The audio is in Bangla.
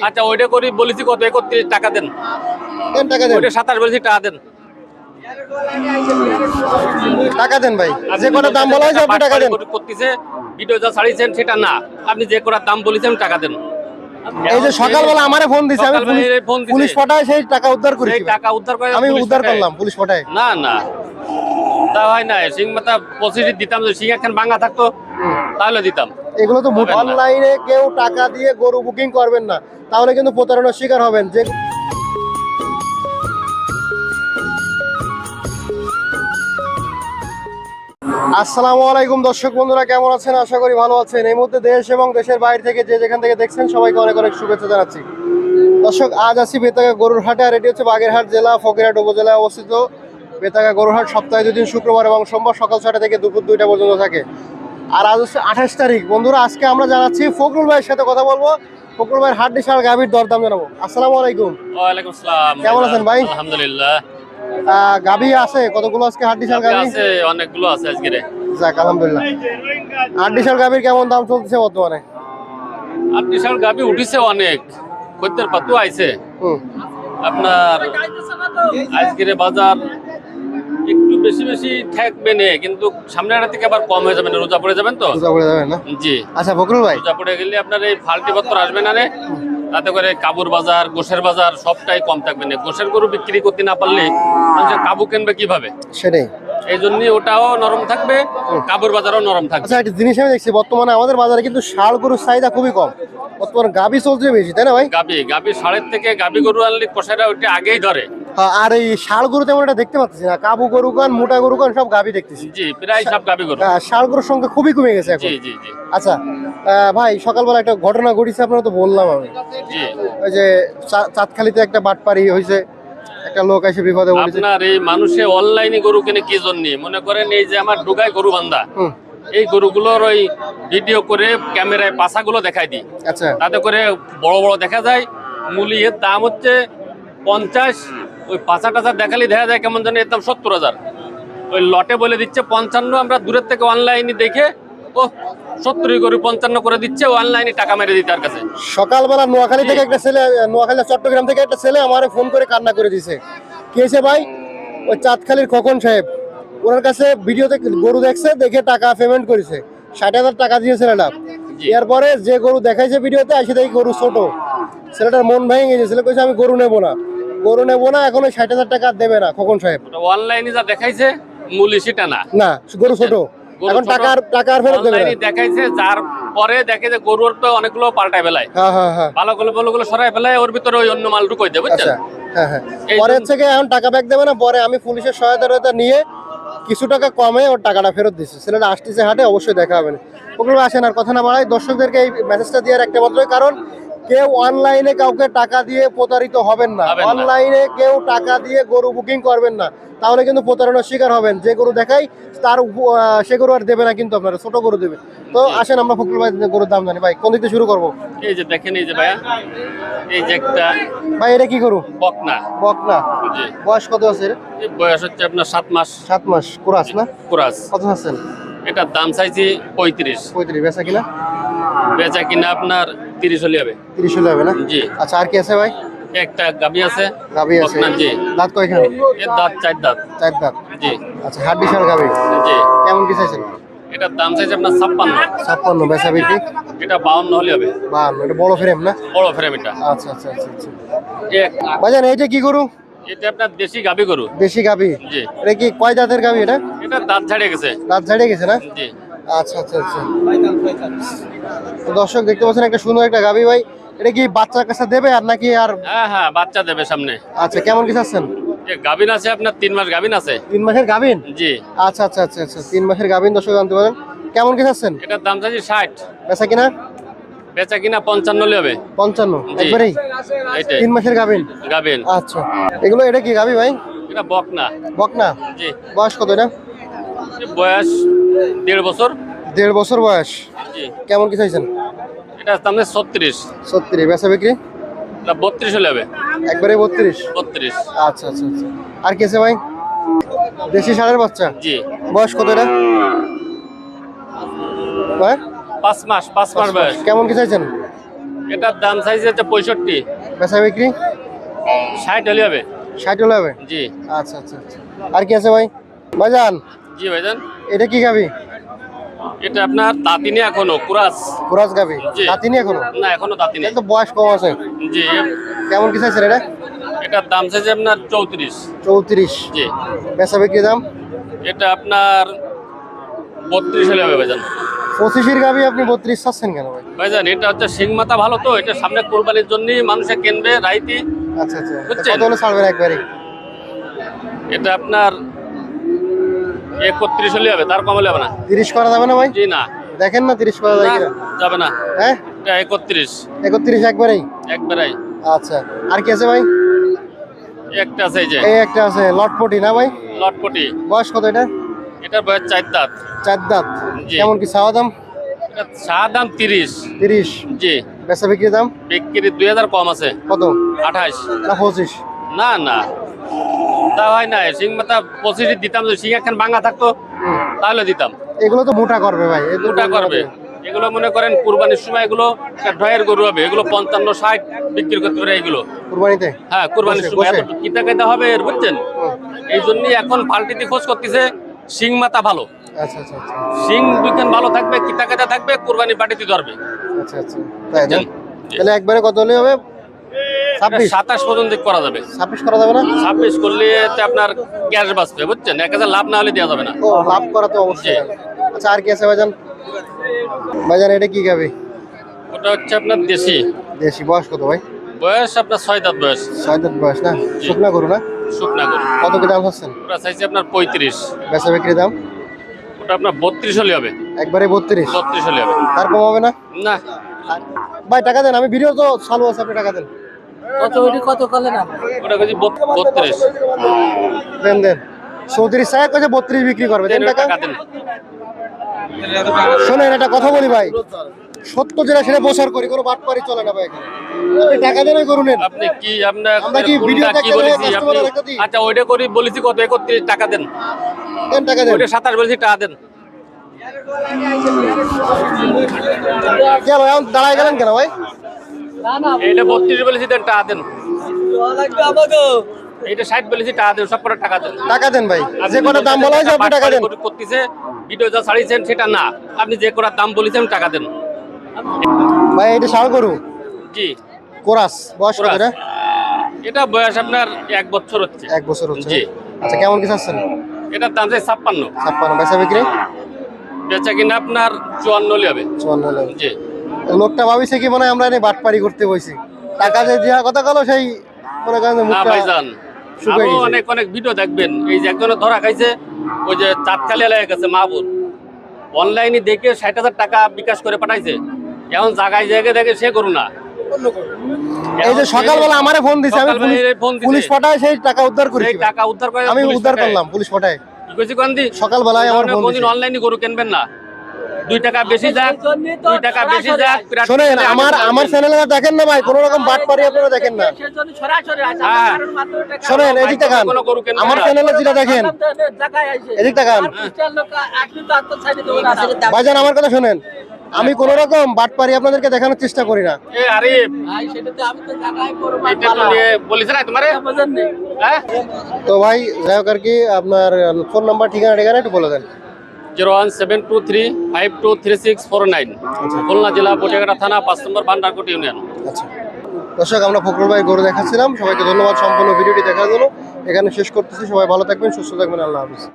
আচ্ছা ওইটা করি বলেছি কত 31 টাকা দেন ওইটা 27 বলেছি টাকা দেন ভাই যে কত দাম বলা হয়েছে আপনি টাকা দেন করতেছে ভিডিও যা ছাড়িয়েছেন সেটা না আপনি যে কত দাম বলেছেন টাকা দেন এই যে সকালবেলা আমারে ফোন দিছে আমি পুলিশ পাঠায় সেই টাকা উদ্ধার করেছি টাকা উদ্ধার করে আমি উদ্ধার করলাম পুলিশ পাঠায় না না তা হয় না সিং মাথা পজিটিভ দিতাম যদি সিং একখান ভাঙা থাকতো তাহলে দিতাম এগুলো তো অনলাইনে কেউ টাকা দিয়ে গরু বুকিং করবেন না তাহলে কিন্তু প্রতারণার শিকার হবেন যে আসসালামু আলাইকুম দর্শক বন্ধুরা কেমন আছেন আশা করি ভালো আছেন এই মুহূর্তে দেশ এবং দেশের বাইরে থেকে যে যেখান থেকে দেখছেন সবাইকে অনেক অনেক শুভেচ্ছা জানাচ্ছি দর্শক আজ আছি বেতাগা গরুর হাটে আর এটি হচ্ছে বাগেরহাট জেলা ফকিরহাট উপজেলায় অবস্থিত বেতাগা গরুর হাট সপ্তাহে 2 দিন শুক্রবার এবং সোমবার সকাল 6টা থেকে দুপুর 2টা পর্যন্ত থাকে আর আজ হচ্ছে 28 তারিখ বন্ধুরা আজকে আমরা জানাচ্ছি ফখরুল ভাইয়ের সাথে কথা বলবো ফখরুল ভাইয়ের হাট বিশাল গাভীর দরদাম জানাবো আসসালামু আলাইকুম ওয়ালাইকুম আসসালাম কেমন আছেন ভাই আলহামদুলিল্লাহ গাভী আছে কতগুলো আজকে হাট বিশাল গাভী আছে অনেকগুলো আছে আজকে রে যাক আলহামদুলিল্লাহ হাট বিশাল গাভীর কেমন দাম চলতেছে বর্তমানে হাট বিশাল গাভী উঠিছে অনেক কইতের পাতু আইছে আপনার আজকের বাজার একটু বেশি বেশি থাকবে না কিন্তু সামনের হাট থেকে আবার কম হয়ে যাবে না রোজা পড়ে যাবেন তো রোজা পড়ে যাবেন না জি আচ্ছা ফখরুল ভাই রোজা পড়ে গেলে আপনার এই ফাল্টি পত্র আসবে না রে তাতে করে কাবুর বাজার গোশের বাজার সবটাই কম থাকবে না গোশের গরু বিক্রি করতে না পারলে মানুষ কাবু কিনবে কিভাবে সেটাই এই জন্য ওটাও নরম থাকবে কাবুর বাজারও নরম থাকবে আচ্ছা একটা জিনিস আমি দেখছি বর্তমানে আমাদের বাজারে কিন্তু ষাঁড় গরুর চাহিদা খুবই কম বর্তমানে গাভী চলছে বেশি তাই না ভাই গাভী ষাঁড়ের থেকে গাভী গরু আনলে কষাইরা ওইটা আগেই ধরে আর এই ষাঁড় গরু তেমন এটা দেখতে পাচ্ছি না কাবু গরু কান মোটা গরু কান সব গাভী দেখতেছি জি প্রায় সব গাভী গরু ষাঁড় গরুর সংখ্যা খুবই কমে গেছে এখন জি জি জি আচ্ছা ভাই সকালবেলা একটা ঘটনা ঘটেছে আপনারা তো বললাম আমি জি ওই যে চাঁদখালিতে একটা বাটপারি হয়েছে একটা লোক এসে বিপদে পড়েছে আপনার এই মানুষে অনলাইনে গরু কিনে কি জন্য মনে করেন এই যে আমার ঢুকায় গরু বান্ধা এই গরুগুলোর ওই ভিডিও করে ক্যামেরায় পাছাগুলো দেখাই দিই আচ্ছা তাতে করে বড় বড় দেখা যায় মূল্যের দাম হচ্ছে 50 ওই পাছা টাছা দেখালে দেখা যায় কেমন জানি এর দাম 70,000 ওই লটে বলে দিচ্ছে 55 আমরা দূরের থেকে অনলাইনে দেখে ও 70 করে 55 করে দিচ্ছে অনলাইনে টাকা মেরে দিতে আর কাছে সকালবেলা নোয়াখালী থেকে একটা ছেলে নোয়াখালী চট্টগ্রাম থেকে একটা ছেলে আমারে ফোন করে কান্না করে দিয়েছে কি হয়েছে ভাই ওই চাঁদখালির খোকন সাহেব ওনার কাছে ভিডিওতে গরু দেখছে দেখে টাকা পেমেন্ট করেছে 60,000 টাকা দিয়ে ছেলেটা এরপরে যে গরু দেখাইছে ভিডিওতে এসে দেখি গরু ছোট ছেলেটার মন ভেঙে গেছে ছেলে কইছে আমি গরু নেবো না এখন ওই 60,000 টাকা দেবে না খোকন সাহেব অনলাইনে যা দেখাইছে মূল্য সেটা না গরু ছোট এখন টাকার ফেরত দেবে না দেখাইছে যার পরে দেখে যে গরুর তো অনেকগুলো পাল্টায় ফেলায় হ্যাঁ ভালো সরাই ফেলায় ওর ভিতরে ওই অন্য মাল ঢুকাই দেয় বুঝছেন হ্যাঁ পরে থেকে এখন টাকা ব্যাক দেবে না পরে আমি পুলিশের সহায়তা নিয়ে কিছু টাকা কমে ওর টাকাটা ফেরত দিচ্ছে ছেলেটা আসতেছে হাটে অবশ্যই দেখা হবে না ওগুলো আসেন আর কথা না বাড়াই দর্শকদেরকে এই মেসেজটা দেওয়ার একটা মাত্রই কারণ কেউ অনলাইনে কাউকে টাকা দিয়ে প্রতারিত হবেন না অনলাইনে কেউ টাকা দিয়ে গরু বুকিং করবেন না তাহলে কিন্তু প্রতারণার শিকার হবেন যে গরু দেখাই তার সে গরু আর দেবে না কিন্তু আপনারা ছোট গরু দেবে তো আসেন আমরা ফখরুল ভাই গরুর দাম জানি ভাই কোন দিক থেকে শুরু করবো এই যে দেখেন এই যে ভাইয়া এই যে একটা ভাই এটা কি গরু বকনা জি বয়স কত আছে এর বয়স হচ্ছে আপনার 7 মাস কুরাস না কুরাস কত আছেন এটার দাম চাইছি 35 বেচা কিনা আপনার 30 হলে হবে 30 হলে হবে না জি আচ্ছা আর কি আছে ভাই একটা গাবি আছে জি দাঁত কয়খান এর দাঁত 4 দাঁত জি আচ্ছা হাট বিশাল গাবি জি কেমন কি চাইছেন এটার দাম চাইছে আপনার 56 বেচা বিক্রি এটা 52 হলে হবে 52 এটা বড় ফ্রেম না বড় ফ্রেম এটা আচ্ছা ভাইজান এইটা কি গরু এটা আপনার দেশি গাবি গরু দেশি গাবি জি এটা কি কয় দাঁতের গাবি এটা দাঁত ঝাড়িয়ে গেছে না জি আচ্ছা তো দর্শক দেখতে পাচ্ছেন একটা সুন্দর একটা গাবি ভাই এটা কি বাচ্চার কাছে দেবে আর নাকি আর হ্যাঁ বাচ্চা দেবে সামনে আচ্ছা কেমন কি চাচ্ছেন গাবিন আছে আপনার 3 মাস গাবিন আছে 3 মাসের গাবিন জি আচ্ছা 3 মাসের গাবিন দর্শক জানতে পারেন কেমন কি চাচ্ছেন এটার দাম চাইছি 60 বেচা কিনা 55 হলে হবে 55 একবারেই 3 মাসের গাবিন আচ্ছা এগুলো এটা কি গাবি ভাই এটা বকনা জি বয়স কত এটা বয়স 1.5 বছর 1.5 বছর বয়স জি কেমন কি চাইছেন এটা দাম 36 বেচা বিক্রি এটা 32 হলে হবে একবারে 32 আচ্ছা আর কি আছে ভাই দেশি ষাঁড়ের বাচ্চা জি বয়স কত এটা 5 মাস বয়স কেমন কি চাইছেন এটার দাম চাইছে হচ্ছে 65, বেচা বিক্রি 60 হলে হবে। 60 হলে হবে। জি আচ্ছা আচ্ছা আচ্ছা। আর কি আছে ভাই? ভাইজান জি ভাইজান, এটা কি গাবি? এটা আপনার দাঁতিনি এখনো কুরাস। কুরাস গাবি জি। দাঁতিনি এখনো? না এখনো দাঁতিনি। এটা তো বয়স কম আছে। জি কেমন কি চাইছেন এটা? এটার দাম চাইছে আপনার 34। 34। জি বেচা বিক্রি দাম? এটা আপনার 32 হলে হবে ভাইজান। 25-এর গাবি আপনি 32 চাচ্ছেন কেন ভাই? ভাইজান এটা হচ্ছে শিং মাথা ভালো, তো এটা সামনে কোরবানির জন্য মানুষে কিনবে রাইতি। আচ্ছা আচ্ছা। বুঝছেন? কত হলে ছাড়বেন একবারে? এটা আপনার 31 হলে হবে, তার কম হলে হবে না। 30 করা যাবে না ভাই? জি না, দেখেন না 30 করা যায় না, কিনা। যাবে না। হ্যাঁ এটা 31 31 একবারেই? একবারাই। আচ্ছা। আর কি আছে ভাই? একটা আছে এই যে এই একটা আছে লটপটি না ভাই? লটপটি। বয়স কত এটা? এটার বয়স 4 দাঁত। 4 দাঁত। জি। কেমন কি চাওয়া দাম? এটা সার দাম 30। 30। জি বেচা বিক্রি দাম বিক্রি 2000 কম আছে। কত? 28। না 25? না না, তা হয় না। শিং মাথা 25 দিতাম, যদি শিং একখান ভাঙা থাকতো তাহলে দিতাম। এগুলো তো মোটা করবে ভাই, এগুলো মোটা করবে। এগুলো মনে করেন কুরবানির সময় এগুলো একটা ড্রয়ের গরু হবে, এগুলো 55-60 বিক্রি করতে পারে এগুলো। কুরবানিতে? হ্যাঁ কুরবানির বসে, সময় বসে। এত কিতা খাইতে হবে এর, বুঝছেন? এই জন্যই এখন পাল্টিতে খোঁজ করতেছে শিং মাথা ভালো। আচ্ছা আচ্ছা আচ্ছা শিং দুইখান ভালো থাকবে, কিতা খাইতে থাকবে, কুরবানি পার্টিতে ধরবে। আচ্ছা আচ্ছা। তাই না? জি। তাহলে একবারে কত হলে হবে? 26? 27 পর্যন্ত করা যাবে। 26 করা যাবে না? 26 করলে এতে আপনার গ্যাস বাঁচবে, বুঝছেন? 1000 লাভ না হলে দেওয়া যাবে না। ও লাভ করা তো অবশ্যই জি। যাবে। আচ্ছা আর কি আছে ভাইজান? ভাইজান এটা কি গাবি? ওটা হচ্ছে আপনার দেশি। দেশি। বয়স কত ভাই? বয়স আপনার 6 দাঁত বয়স। 6 দাঁত বয়স না? জি। শুকনা গরু না? শুকনা গরু। কত কি দাম হচ্ছেন? ওটা চাইছে আপনার 35। বেচা বিক্রি দাম? ওটা আপনার 32 হলে হবে। একবারে 32? 32 হলে হবে। তার কম হবে না? না ভাই টাকা দেন, আমি ভিডিও তো চালু আছে, আপনি টাকা দেন। ওটা কেজি 32। দেন দেন। 34 টাকা কইছে, 32 বিক্রি করবে। দেন টাকা। টাকা দেন। শোনেন একটা কথা বলি ভাই, সত্য যেটা সেটা প্রচার করি, কোনো বাটপারি চলে না ভাই এখানে। আপনি টাকা দেন, ওই গরু নেন। আপনি কি আপনার আমরা কি কোনটা ভিডিও কি দেখতে বলেছি গেলে আপনি? customer রেখে দিই? আচ্ছা ওইটা করি বলেছি কত? 31 টাকা দেন। দেন টাকা দেন। ওইটা 27 বলেছি, টাকা দেন। কেন এখন দাঁড়ায় গেলেন কেন ভাই? এইটা 32 বলেছি, দেন টাকা দেন। এইটা 60 বলেছি, টাকা দেন। সব কটা টাকা দেন। টাকা দেন ভাই, যে কটা দাম বলা হয়েছে আপনি টাকা দেন। করতেছে ভিডিও যা ছাড়িয়েছেন সেটা না, আপনি যে কটা দাম বলেছেন টাকা দেন। ভাই এটা ষাঁড় গরু জি কোরাস। বয়স কত এটা? এটা বয়স আপনার 1 বছর হচ্ছে। 1 বছর হচ্ছে। জি। আচ্ছা কেমন কি চাচ্ছেন? এটার দাম চাই 56। 56। বেচা বিক্রি? বেচা কিনা আপনার 54 হলে হবে। 54 হলে। জি লোকটা ভাবিছে কি মনে হয় আমরা এনে বাটপারি করতে বসি, টাকা যে দেওয়া কথা কলো সেই মনে করেন যে না মুখটা ভাইজান, শুকাই আরো গেছে। অনেক অনেক ভিডিও দেখবেন। এই যে একজনে ধরা খাইছে, ওই যে চাঁদখালি এলাকায় গেছে মাহবুব, অনলাইনে দেখে 60,000 টাকা বিকাশ করে পাঠাইছে। এখন জায়গায় জায়গায় দেখে সে করু না। এই যে সকালবেলা আমারে ফোন দিছে, আমি সকালবেলা এই ফোন দিছে। পুলিশ পাঠায় সেই টাকা উদ্ধার করেছি। সেই টাকা উদ্ধার করে আমি পুলিশ উদ্ধার টাকায়। করলাম পুলিশ পাঠায়। কি কইছি কান্দি? সকালবেলায় আমার ফোন কোনদিন দিছে। অনলাইনে গরু কিনবেন না। 2 টাকা বেশি যাক, 2 টাকা বেশি যাক। শোনেন আমার চ্যানেলে দেখেন না ভাই, কোনো রকম বাটপারি আপনারা দেখেন না। হ্যাঁ। শোনেন এদিক তাকান, কোনো গরু কিনবেন আমার না। চ্যানেলে যেটা দেখেন এদিক তাকান। ভাইজান আমার কথা শোনেন, আমি কোন রকম বাটপারি আপনাদেরকে দেখানোর চেষ্টা করি না। এ আরিফ, এটা তো নিয়ে বলিস না তোমারে? হ্যাঁ তো ভাই যাই হোক আর কি, আপনার ফোন নাম্বার ঠিকানা একটু বলে দেন। 01723523649, খুলনা জেলা বটিয়াঘাটা থানা 5 নম্বর ভান্ডারকোট ইউনিয়ন। আচ্ছা দর্শক, আমরা ফখরুল ভাই গরু দেখাচ্ছিলাম। সবাইকে ধন্যবাদ সম্পূর্ণ ভিডিওটি দেখার জন্য। এখানে শেষ করতেছি। সবাই ভালো থাকবেন, সুস্থ থাকবেন। আল্লাহ হাফিজ।